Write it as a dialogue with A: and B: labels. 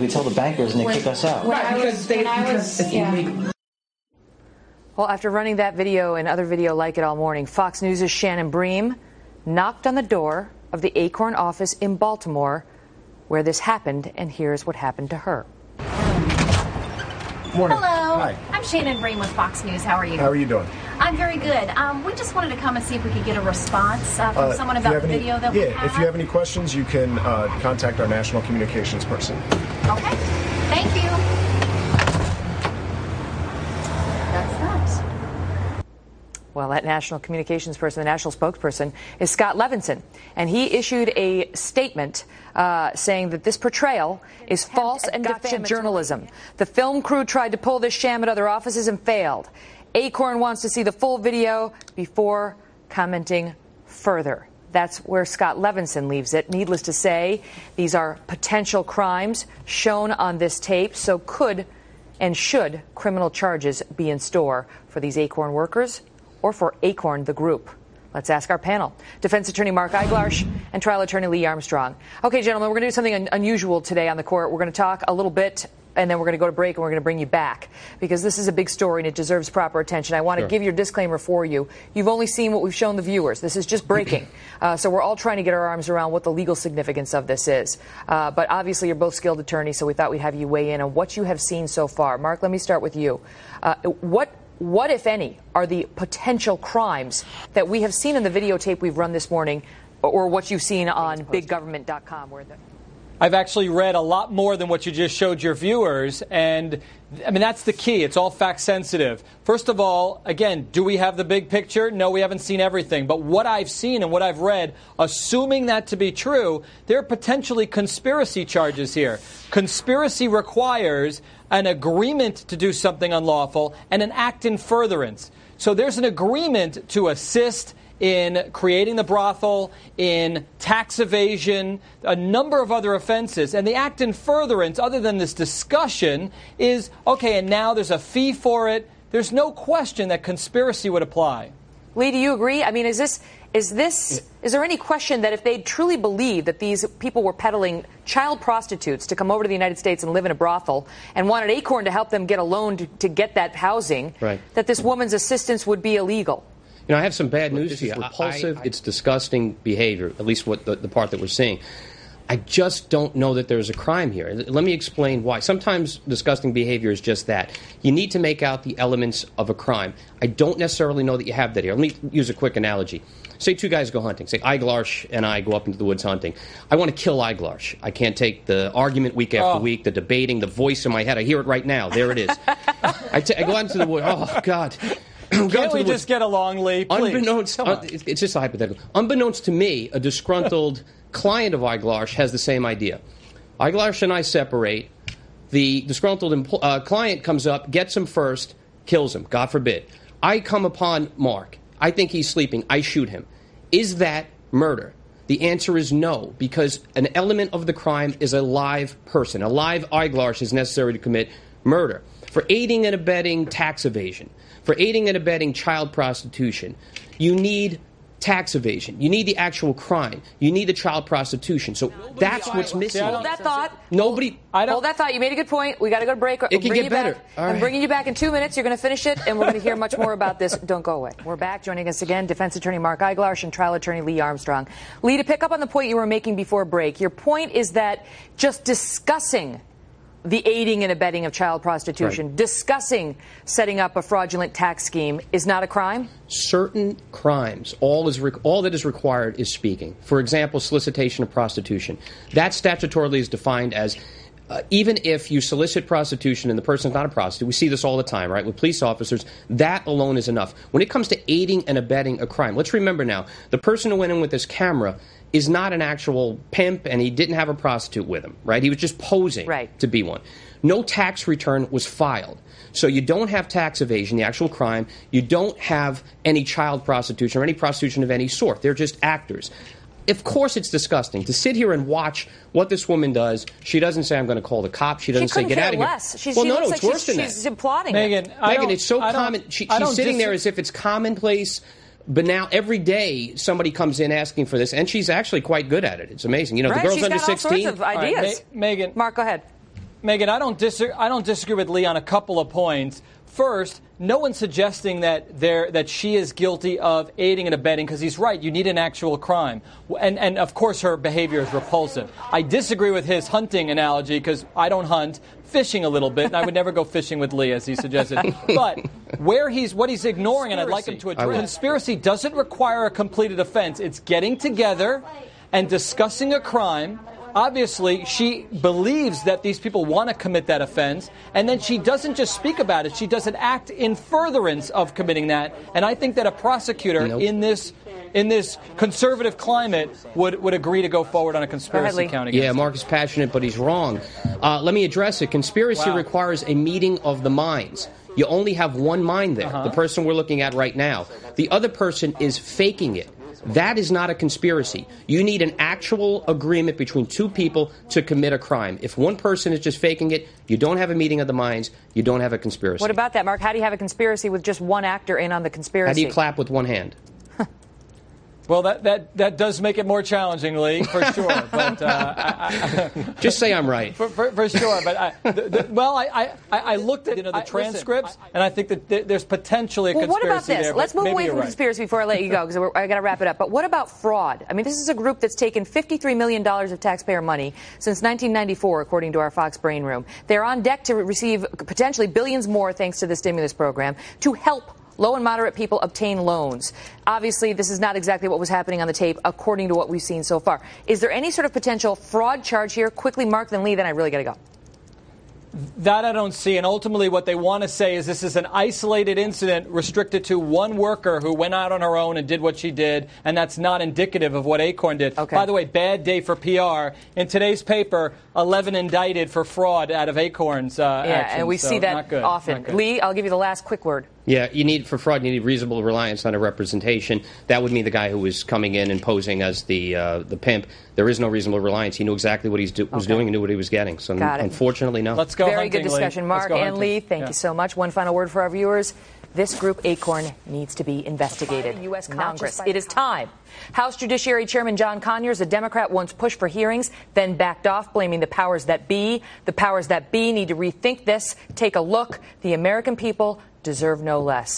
A: We tell the bankers and they kick us out.
B: Because it's illegal.
C: Well, after running that video and other video like it all morning, Fox News' Shannon Bream knocked on the door of the Acorn office in Baltimore where this happened, and here's what happened to her.
D: Morning.
E: Hello.
D: Hi.
E: I'm Shannon Bream with Fox News. How are you?
D: How are you doing?
E: I'm very good. We just wanted to come and see if we could get a response from someone about the video that we have.
D: Yeah, if you have any questions, you can contact our national communications person.
E: Okay. Thank you. That's that.
C: Well, that national communications person, the national spokesperson, is Scott Levinson. And he issued a statement saying that this portrayal is false and defamatory journalism. The film crew tried to pull this sham at other offices and failed. Acorn wants to see the full video before commenting further. That's where Scott Levinson leaves it. Needless to say, these are potential crimes shown on this tape, so could and should criminal charges be in store for these Acorn workers or for Acorn, the group? Let's ask our panel. Defense attorney Mark Eiglarsh and trial attorney Lee Armstrong. Okay, gentlemen, we're going to do something unusual today on the court. We're going to talk a little bit, and then we're going to go to break, and we're going to bring you back, because this is a big story and it deserves proper attention. I want to give your disclaimer for you. You've only seen what we've shown the viewers. This is just breaking. So we're all trying to get our arms around what the legal significance of this is. But obviously you're both skilled attorneys, so we thought we'd have you weigh in on what you have seen so far. Mark, let me start with you. What, if any, are the potential crimes that we have seen in the videotape we've run this morning, or what you've seen on biggovernment.com?
F: I've actually read a lot more than what you just showed your viewers, and I mean, that's the key. It's all fact sensitive. First of all, again, do we have the big picture? No, we haven't seen everything. But what I've seen and what I've read, assuming that to be true, there are potentially conspiracy charges here. Conspiracy requires an agreement to do something unlawful and an act in furtherance. So there's an agreement to assist in creating the brothel, in tax evasion, a number of other offenses. And the act in furtherance, other than this discussion, is, okay, and now there's a fee for it. There's no question that conspiracy would apply.
C: Lee, do you agree? I mean, is there any question that if they truly believed that these people were peddling child prostitutes to come over to the United States and live in a brothel and wanted Acorn to help them get a loan to get that housing, that this woman's assistance would be illegal?
G: You know, I have some bad news for you. It's repulsive, it's disgusting behavior, at least what the part that we're seeing. I just don't know that there's a crime here. Let me explain why. Sometimes disgusting behavior is just that. You need to make out the elements of a crime. I don't necessarily know that you have that here. Let me use a quick analogy. Say two guys go hunting. Say Eiglarsh and I go up into the woods hunting. I want to kill Eiglarsh. I can't take the argument week after week, the debating, the voice in my head. I hear it right now. There it is. I go out into the woods. Oh, God.
F: Can't we just get along, Lee? Please.
G: It's just a hypothetical. Unbeknownst to me, a disgruntled client of Eiglarsh has the same idea. Eiglarsh and I separate. The disgruntled client comes up, gets him first, kills him, God forbid. I come upon Mark. I think he's sleeping. I shoot him. Is that murder? The answer is no, because an element of the crime is a live person. A live Eiglarsh is necessary to commit murder. For aiding and abetting tax evasion, for aiding and abetting child prostitution, you need tax evasion. You need the actual crime. You need the child prostitution. So that's what's missing.
C: Hold that thought.
G: Hold
C: that thought. You made a good point. We got to go to break.
G: It can get better.
C: I'm bringing you back in 2 minutes. You're going to finish it, and we're going to hear much more about this. Don't go away. We're back. Joining us again, defense attorney Mark Eiglarsh and trial attorney Lee Armstrong. Lee, to pick up on the point you were making before break, your point is that just discussing the aiding and abetting of child prostitution, discussing setting up a fraudulent tax scheme is not a crime?
G: Certain crimes, all that is required is speaking. For example, solicitation of prostitution. That statutorily is defined as even if you solicit prostitution and the person's not a prostitute. We see this all the time, right, with police officers. That alone is enough. When it comes to aiding and abetting a crime, let's remember now, the person who went in with this camera is not an actual pimp, and he didn't have a prostitute with him, right? He was just posing to be one. No tax return was filed. So you don't have tax evasion, the actual crime. You don't have any child prostitution or any prostitution of any sort. They're just actors. Of course it's disgusting to sit here and watch what this woman does. She doesn't say, I'm going to call the cops. She doesn't say, get out of here.
C: Well,
G: no, it's worse than that.
C: She's applauding
F: Megan,
G: it's so common. She's sitting there as if it's commonplace. But now every day somebody comes in asking for this, and she's actually quite good at it. It's amazing. You know, the girl's under 16.
C: She's got all sorts of ideas.
F: Megan,
C: Mark, go ahead.
F: Megyn, I don't disagree with Lee on a couple of points. First, no one's suggesting that she is guilty of aiding and abetting, because he's right. You need an actual crime. And of course, her behavior is repulsive. I disagree with his hunting analogy, because I don't hunt. Fishing a little bit, and I would never go fishing with Lee, as he suggested. But what he's ignoring, and I'd like him to address, conspiracy doesn't require a completed offense. It's getting together and discussing a crime. Obviously, she believes that these people want to commit that offense, and then she doesn't just speak about it. She does an act in furtherance of committing that. And I think that a prosecutor in this conservative climate would agree to go forward on a conspiracy count against
G: Yeah, Mark is passionate, but he's wrong. Let me address it. Conspiracy requires a meeting of the minds. You only have one mind there, the person we're looking at right now. The other person is faking it. That is not a conspiracy. You need an actual agreement between two people to commit a crime. If one person is just faking it, you don't have a meeting of the minds, you don't have a conspiracy.
C: What about that, Mark? How do you have a conspiracy with just one actor in on the conspiracy?
G: How do you clap with one hand?
F: Well, that does make it more challenging, Lee, for sure. But
G: just say I'm right.
F: For sure. But I looked at the transcripts, and I think that there's potentially a conspiracy
C: what about this?
F: there.
C: Let's move away from conspiracy before I let you go, because I got to wrap it up. But what about fraud? I mean, this is a group that's taken $53 million of taxpayer money since 1994, according to our Fox Brain Room. They're on deck to receive potentially billions more thanks to the stimulus program to help low and moderate people obtain loans. Obviously, this is not exactly what was happening on the tape, according to what we've seen so far. Is there any sort of potential fraud charge here? Quickly, Mark, then Lee, then I really got to go.
F: That I don't see. And ultimately what they want to say is this is an isolated incident restricted to one worker who went out on her own and did what she did, and that's not indicative of what Acorn did.
C: Okay.
F: By the way, bad day for PR. In today's paper, 11 indicted for fraud out of Acorn's actions.
C: And we see that often. Lee, I'll give you the last quick word.
G: Yeah, for fraud, you need reasonable reliance on a representation. That would mean the guy who was coming in and posing as the pimp. There is no reasonable reliance. He knew exactly what he was doing and knew what he was getting. So unfortunately, no.
F: Let's go
C: Very
F: hunting,
C: good discussion.
F: Lee.
C: Mark and Lee, thank you so much. One final word for our viewers. This group, Acorn, needs to be investigated. U.S. Congress. It is time. House Judiciary Chairman John Conyers, a Democrat, once pushed for hearings, then backed off, blaming the powers that be. The powers that be need to rethink this. Take a look. The American people deserve no less.